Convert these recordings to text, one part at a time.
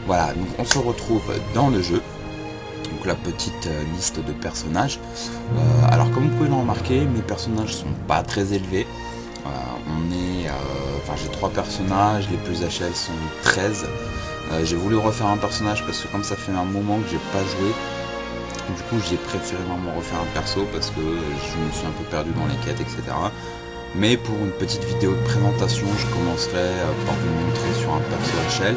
Voilà, donc on se retrouve dans le jeu. Donc la petite liste de personnages. Alors comme vous pouvez le remarquer, mes personnages sont pas très élevés. J'ai 3 personnages, les plus HL sont 13. J'ai voulu refaire un personnage parce que comme ça fait un moment que j'ai pas joué, du coup j'ai préféré vraiment refaire un perso parce que je me suis un peu perdu dans les quêtes, etc. Mais pour une petite vidéo de présentation, je commencerai par vous montrer sur un perso HL.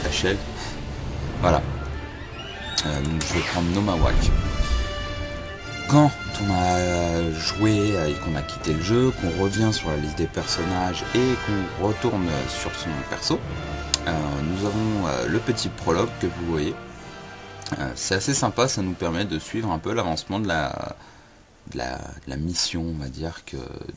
HL. Voilà. Donc je vais prendre Nomawak. Quand on a joué et qu'on a quitté le jeu, qu'on revient sur la liste des personnages et qu'on retourne sur son perso, nous avons le petit prologue que vous voyez. C'est assez sympa, ça nous permet de suivre un peu l'avancement de la mission, on va dire,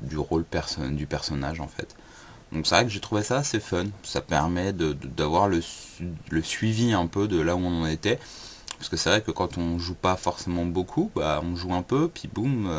du rôle du personnage en fait. Donc c'est vrai que j'ai trouvé ça assez fun, ça permet d'avoir le suivi un peu de là où on en était. Parce que c'est vrai que quand on joue pas forcément beaucoup, bah on joue un peu, puis boum,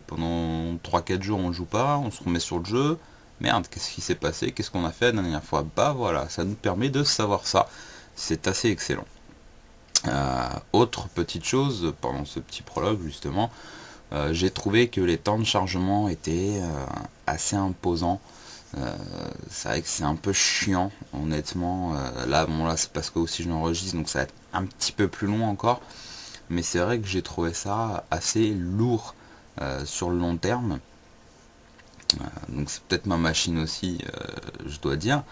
pendant 3-4 jours on joue pas, on se remet sur le jeu, merde, qu'est-ce qui s'est passé, qu'est-ce qu'on a fait la dernière fois, bah voilà, ça nous permet de savoir ça, c'est assez excellent. Autre petite chose, pendant ce petit prologue justement, j'ai trouvé que les temps de chargement étaient assez imposants. C'est vrai que c'est un peu chiant honnêtement. Là c'est parce que aussi je l'enregistre, donc ça va être un petit peu plus long encore, mais c'est vrai que j'ai trouvé ça assez lourd sur le long terme. Donc c'est peut-être ma machine aussi, je dois dire,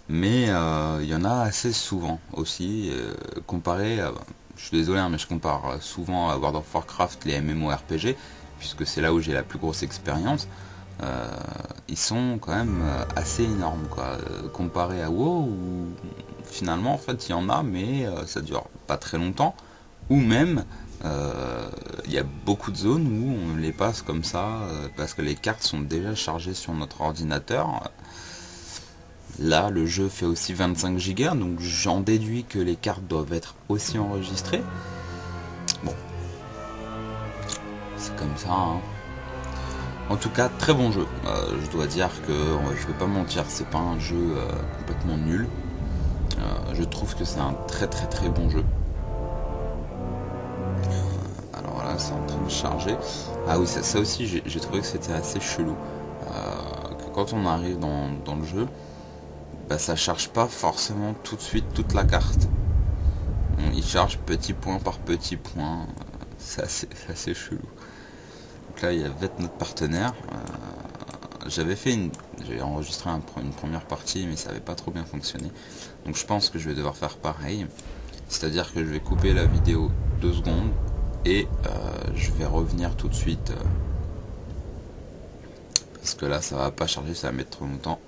mais il y en a assez souvent aussi, comparé à, je suis désolé mais je compare souvent à World of Warcraft, les MMORPG, puisque c'est là où j'ai la plus grosse expérience. Ils sont quand même assez énormes quoi, comparé à WoW où finalement en fait il y en a mais ça dure pas très longtemps, ou même il y a beaucoup de zones où on les passe comme ça parce que les cartes sont déjà chargées sur notre ordinateur. Là le jeu fait aussi 25 Go, donc j'en déduis que les cartes doivent être aussi enregistrées. Bon, c'est comme ça hein. En tout cas, très bon jeu. Je dois dire que je vais pas mentir, c'est pas un jeu complètement nul. Je trouve que c'est un très très très bon jeu. Alors voilà, c'est en train de charger. Ah oui, ça aussi, j'ai trouvé que c'était assez chelou. Que quand on arrive dans le jeu, bah, ça charge pas forcément tout de suite toute la carte. Il charge petit point par petit point. C'est assez chelou. Donc là, il y a Veth, notre partenaire. J'avais enregistré une première partie, mais ça n'avait pas trop bien fonctionné. Donc je pense que je vais devoir faire pareil. C'est-à-dire que je vais couper la vidéo 2 secondes et je vais revenir tout de suite. Parce que là, ça va pas charger, ça va mettre trop longtemps.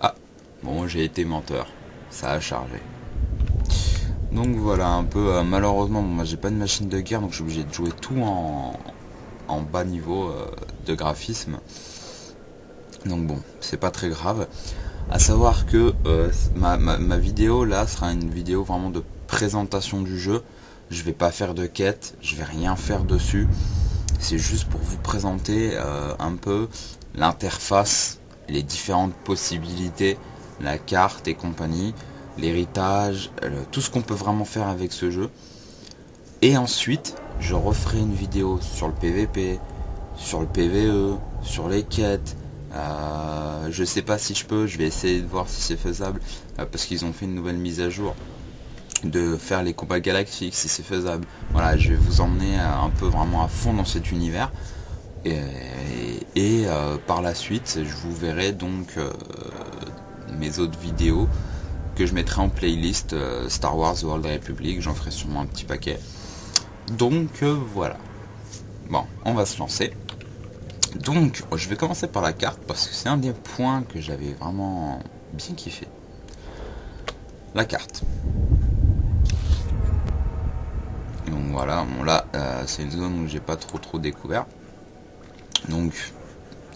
Ah, bon, j'ai été menteur. Ça a chargé. Donc voilà, un peu, malheureusement, moi j'ai pas de machine de guerre, donc je suis obligé de jouer tout en bas niveau de graphisme. Donc bon, c'est pas très grave. À savoir que ma vidéo là sera une vidéo vraiment de présentation du jeu. Je vais pas faire de quête, je vais rien faire dessus. C'est juste pour vous présenter un peu l'interface, les différentes possibilités, la carte et compagnie, l'héritage, tout ce qu'on peut vraiment faire avec ce jeu. Et ensuite, je referai une vidéo sur le PVP, sur le PVE, sur les quêtes. Je sais pas si je peux, je vais essayer de voir si c'est faisable, parce qu'ils ont fait une nouvelle mise à jour, de faire les combats galactiques si c'est faisable. Voilà, je vais vous emmener un peu vraiment à fond dans cet univers. Et par la suite, je vous verrai donc mes autres vidéos que je mettrai en playlist Star Wars World Republic, j'en ferai sûrement un petit paquet. Donc voilà. Bon, on va se lancer. Donc, je vais commencer par la carte parce que c'est un des points que j'avais vraiment bien kiffé. La carte. Donc voilà, bon là, c'est une zone où j'ai pas trop découvert. Donc,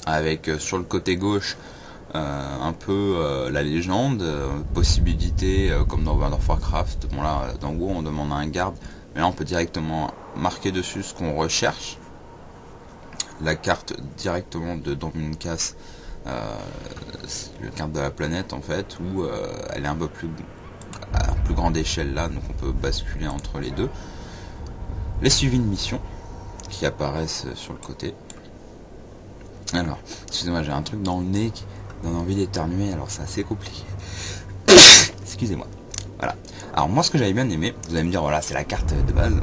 avec sur le côté gauche, un peu la légende, possibilité comme dans World of Warcraft. Bon là, dans WoW, on demande à un garde, mais là, on peut directement marquer dessus ce qu'on recherche. La carte directement dans une case, la carte de la planète en fait, où elle est un peu plus plus grande échelle là, donc on peut basculer entre les deux. Les suivis de mission qui apparaissent sur le côté. Alors, excusez-moi, j'ai un truc dans le nez qui donne envie d'éternuer, alors c'est assez compliqué. Excusez-moi. Voilà. Alors moi, ce que j'avais bien aimé, vous allez me dire, voilà, c'est la carte de base.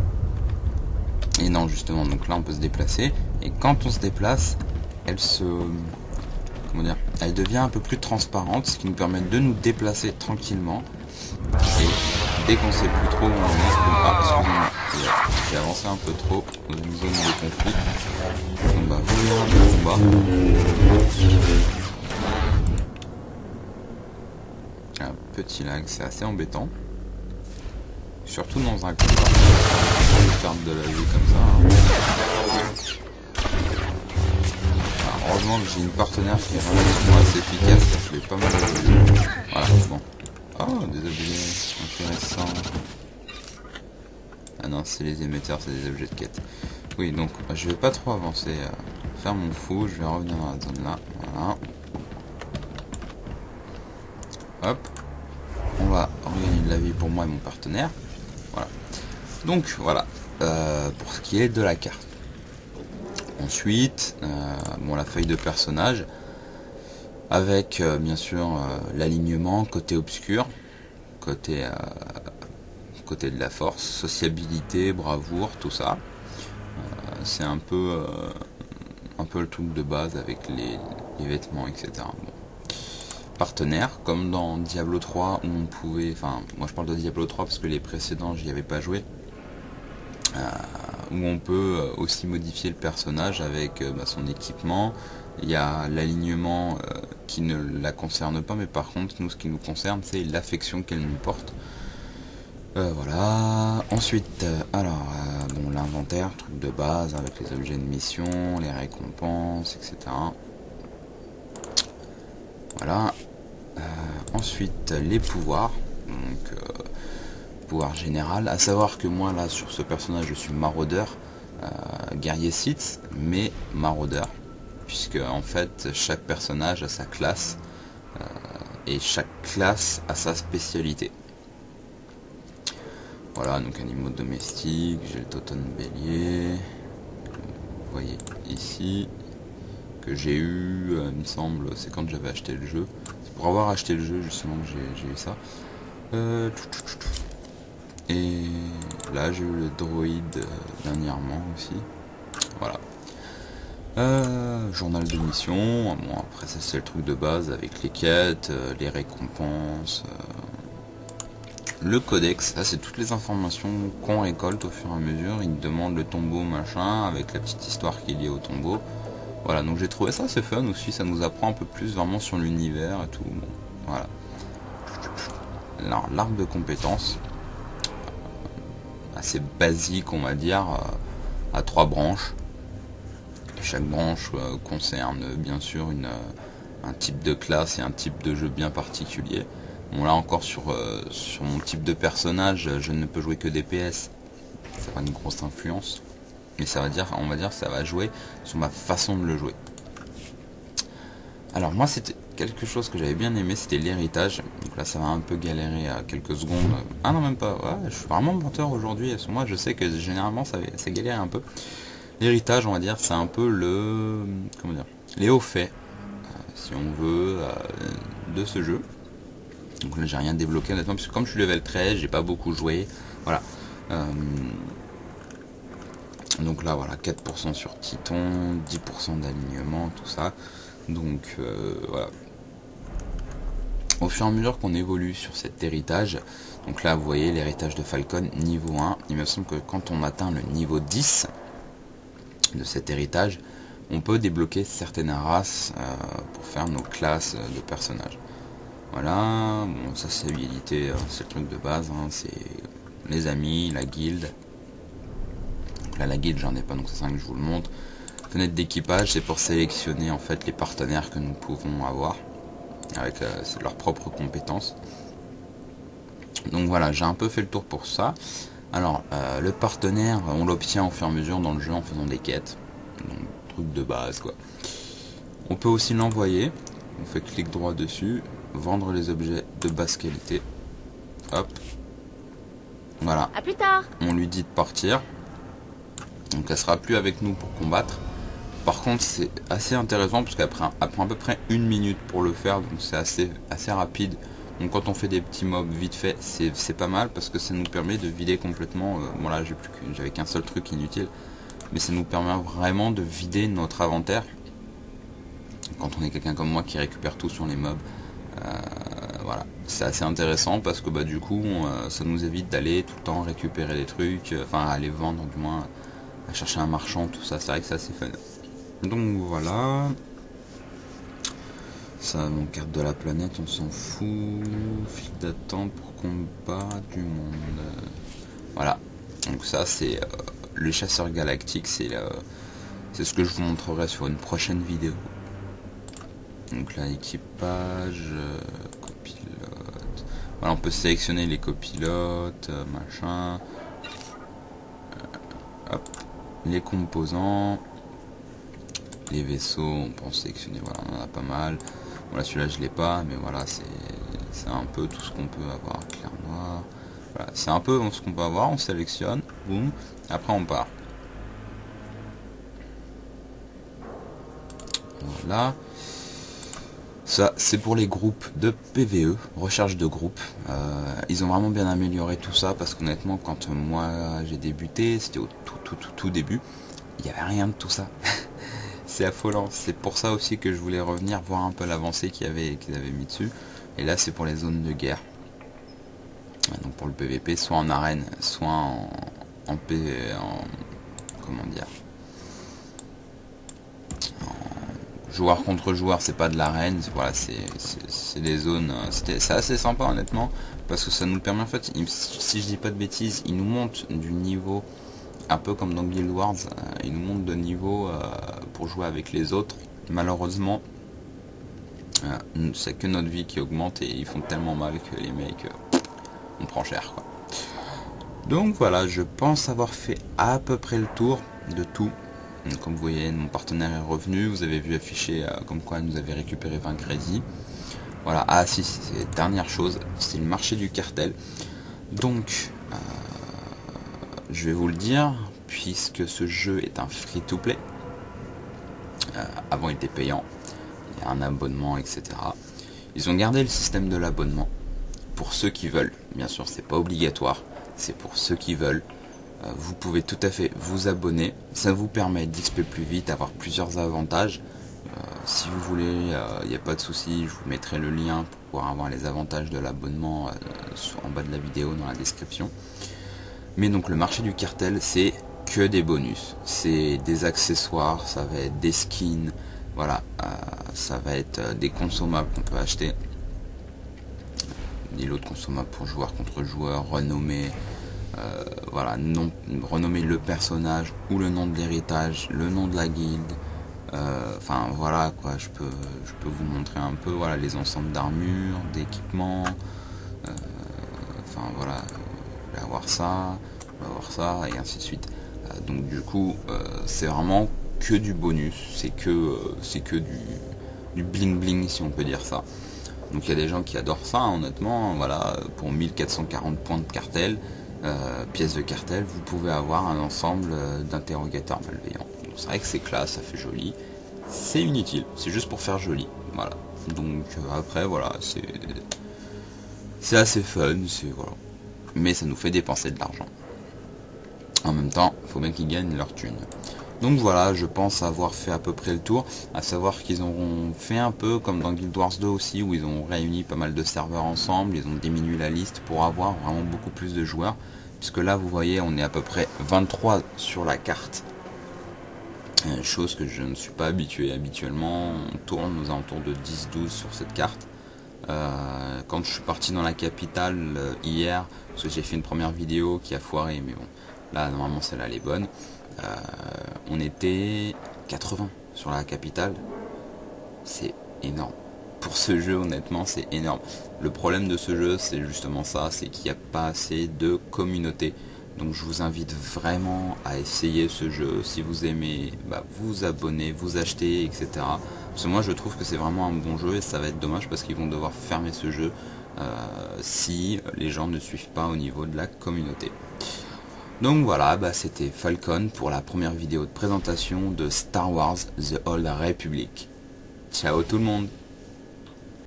Et non, justement, donc là, on peut se déplacer. Et quand on se déplace, elle se... comment dire, elle devient un peu plus transparente, ce qui nous permet de nous déplacer tranquillement. Et dès qu'on sait plus trop où on est, ah, excusez-moi, j'ai avancé un peu trop dans une zone de conflit. On va revenir un peu en bas. Un petit lag, c'est assez embêtant. Surtout dans un combat. On perd de la vie comme ça. Alors, heureusement que j'ai une partenaire qui est relativement assez efficace, ça fait pas mal de jeux. Voilà, bon. Oh, des objets intéressants. Ah non, c'est les émetteurs, c'est des objets de quête. Oui, donc je vais pas trop avancer, faire mon fou, je vais revenir dans la zone là. Voilà. Hop. On va regagner de la vie pour moi et mon partenaire. Voilà. Donc voilà, pour ce qui est de la carte. Ensuite, bon, la feuille de personnage. Avec bien sûr l'alignement, côté obscur, côté de la force, sociabilité, bravoure, tout ça. C'est un peu le truc de base avec les vêtements, etc. Bon. Partenaire, comme dans Diablo 3 où on pouvait, enfin moi je parle de Diablo 3 parce que les précédents j'y avais pas joué, où on peut aussi modifier le personnage avec son équipement. Il y a l'alignement qui ne la concerne pas, mais par contre nous ce qui nous concerne c'est l'affection qu'elle nous porte. Voilà. Ensuite, bon, l'inventaire, truc de base avec les objets de mission, les récompenses, etc. Voilà. Ensuite, les pouvoirs. Donc, pouvoir général. À savoir que moi, là, sur ce personnage, je suis maraudeur, guerrier Sith, mais maraudeur. Puisque, en fait, chaque personnage a sa classe. Et chaque classe a sa spécialité. Voilà, donc animaux domestiques, j'ai le totem bélier, vous voyez ici, que j'ai eu, il me semble, c'est quand j'avais acheté le jeu. C'est pour avoir acheté le jeu justement que j'ai eu ça. Et là j'ai eu le droïde dernièrement aussi. Voilà. Journal de mission, bon après ça c'est le truc de base avec les quêtes, les récompenses. Le codex, ça c'est toutes les informations qu'on récolte au fur et à mesure. Il demande le tombeau machin avec la petite histoire qui est liée au tombeau. Voilà, donc j'ai trouvé ça assez fun aussi, ça nous apprend un peu plus vraiment sur l'univers et tout. Bon, voilà. Alors l'arbre de compétences, assez basique on va dire, à 3 branches. Chaque branche concerne bien sûr un type de classe et un type de jeu bien particulier. Bon là encore sur mon type de personnage, je ne peux jouer que DPS. Ça va une grosse influence. Mais ça va dire, on va dire, ça va jouer sur ma façon de le jouer. Alors moi c'était quelque chose que j'avais bien aimé, c'était l'héritage. Donc là ça va un peu galérer à quelques secondes. Ah non même pas, ouais, je suis vraiment menteur aujourd'hui. Moi je sais que généralement ça galère un peu. L'héritage on va dire c'est un peu le, comment dire, les hauts faits, si on veut, de ce jeu. Donc là j'ai rien débloqué honnêtement parce que comme je suis level 13 j'ai pas beaucoup joué. Voilà. Donc là voilà 4% sur Titon, 10% d'alignement, tout ça. Donc voilà. Au fur et à mesure qu'on évolue sur cet héritage, donc là vous voyez l'héritage de Falcon niveau 1, il me semble que quand on atteint le niveau 10 de cet héritage, on peut débloquer certaines races pour faire nos classes de personnages. Voilà, bon, ça c'est habilité, c'est le truc de base, hein, c'est les amis, la guilde. Donc là la guilde j'en ai pas, donc c'est ça que je vous le montre. Fenêtre d'équipage, c'est pour sélectionner en fait les partenaires que nous pouvons avoir avec leurs propres compétences. Donc voilà, j'ai un peu fait le tour pour ça. Alors le partenaire, on l'obtient au fur et à mesure dans le jeu en faisant des quêtes. Donc truc de base quoi. On peut aussi l'envoyer, on fait clic droit dessus. Vendre les objets de basse qualité. Hop. Voilà. À plus tard. On lui dit de partir. Donc elle sera plus avec nous pour combattre. Par contre c'est assez intéressant parce qu'elle prend à peu près 1 minute pour le faire. Donc c'est assez rapide. Donc quand on fait des petits mobs vite fait, c'est pas mal parce que ça nous permet de vider complètement. Bon là j'avais qu'un seul truc inutile. Mais ça nous permet vraiment de vider notre inventaire. Quand on est quelqu'un comme moi qui récupère tout sur les mobs. Voilà, c'est assez intéressant parce que du coup ça nous évite d'aller tout le temps récupérer des trucs, enfin aller vendre du moins, à chercher un marchand, tout ça, c'est vrai que c'est assez fun. Donc voilà, ça, mon carte de la planète, on s'en fout, file d'attente pour combat du monde, voilà, donc ça c'est le chasseur galactique, c'est ce que je vous montrerai sur une prochaine vidéo. Donc là, équipage, copilote. Voilà, on peut sélectionner les copilotes, machin. Hop, les composants, les vaisseaux, on peut en sélectionner. Voilà, on en a pas mal. Voilà, celui-là je l'ai pas, mais voilà, c'est un peu tout ce qu'on peut avoir. Clair noir. Voilà, c'est un peu ce qu'on peut avoir. On sélectionne, boum. Après on part. Voilà. Ça, c'est pour les groupes de PVE, recherche de groupe. Ils ont vraiment bien amélioré tout ça parce qu'honnêtement, quand moi j'ai débuté, c'était au tout début, il n'y avait rien de tout ça. C'est affolant. C'est pour ça aussi que je voulais revenir voir un peu l'avancée qu'ils avaient mis dessus. Et là, c'est pour les zones de guerre. Donc pour le PVP, soit en arène, soit en comment dire, joueur contre joueur, c'est pas de l'arène, voilà, c'est des zones, c'est assez sympa honnêtement, parce que ça nous permet en fait, si je dis pas de bêtises, il nous monte du niveau, un peu comme dans Guild Wars, il nous monte de niveau pour jouer avec les autres. Malheureusement, c'est que notre vie qui augmente et ils font tellement mal que les mecs, on prend cher quoi. Donc voilà, je pense avoir fait à peu près le tour de tout. Comme vous voyez, mon partenaire est revenu. Vous avez vu afficher comme quoi nous avait récupéré 20 crédits. Voilà. Ah si, c'est dernière chose, c'est le marché du cartel. Donc, je vais vous le dire, puisque ce jeu est un free-to-play. Avant, il était payant. Il y a un abonnement, etc. Ils ont gardé le système de l'abonnement pour ceux qui veulent. Bien sûr, c'est pas obligatoire. C'est pour ceux qui veulent. Vous pouvez tout à fait vous abonner, ça vous permet d'XP plus vite, d'avoir plusieurs avantages. Si vous voulez, il n'y a pas de souci, je vous mettrai le lien pour pouvoir avoir les avantages de l'abonnement en bas de la vidéo dans la description. Mais donc le marché du cartel, c'est que des bonus, c'est des accessoires, ça va être des skins, voilà, ça va être des consommables qu'on peut acheter, des lots de consommables pour joueur contre joueur, renommés. Voilà, renommer le personnage ou le nom de l'héritage, le nom de la guilde. Enfin voilà quoi, je peux vous montrer un peu voilà les ensembles d'armure, d'équipements. Enfin voilà, je vais avoir ça et ainsi de suite. Donc du coup, c'est vraiment que du bonus, c'est que du bling bling si on peut dire ça. Donc il y a des gens qui adorent ça, honnêtement. Voilà, pour 1440 points de cartel. Pièces de cartel, vous pouvez avoir un ensemble d'interrogateurs malveillants. C'est vrai que c'est classe, ça fait joli. C'est inutile, c'est juste pour faire joli. Voilà. Donc après voilà, c'est assez fun, voilà. Mais ça nous fait dépenser de l'argent. En même temps, il faut bien qu'ils gagnent leur thune. Donc voilà, je pense avoir fait à peu près le tour, à savoir qu'ils auront fait un peu comme dans Guild Wars 2 aussi, où ils ont réuni pas mal de serveurs ensemble, ils ont diminué la liste pour avoir vraiment beaucoup plus de joueurs, puisque là vous voyez on est à peu près 23 sur la carte, chose que je ne suis pas habitué. Habituellement on tourne aux alentours de 10-12 sur cette carte. Quand je suis parti dans la capitale hier, parce que j'ai fait une première vidéo qui a foiré, mais bon, là normalement celle-là elle est bonne. On était 80 sur la capitale. C'est énorme. Pour ce jeu, honnêtement, c'est énorme. Le problème de ce jeu, c'est justement ça, c'est qu'il n'y a pas assez de communauté. Donc je vous invite vraiment à essayer ce jeu. Si vous aimez, vous abonner, vous acheter, etc. Parce que moi je trouve que c'est vraiment un bon jeu et ça va être dommage parce qu'ils vont devoir fermer ce jeu si les gens ne suivent pas au niveau de la communauté. Donc voilà, c'était Falcon pour la première vidéo de présentation de Star Wars The Old Republic. Ciao tout le monde!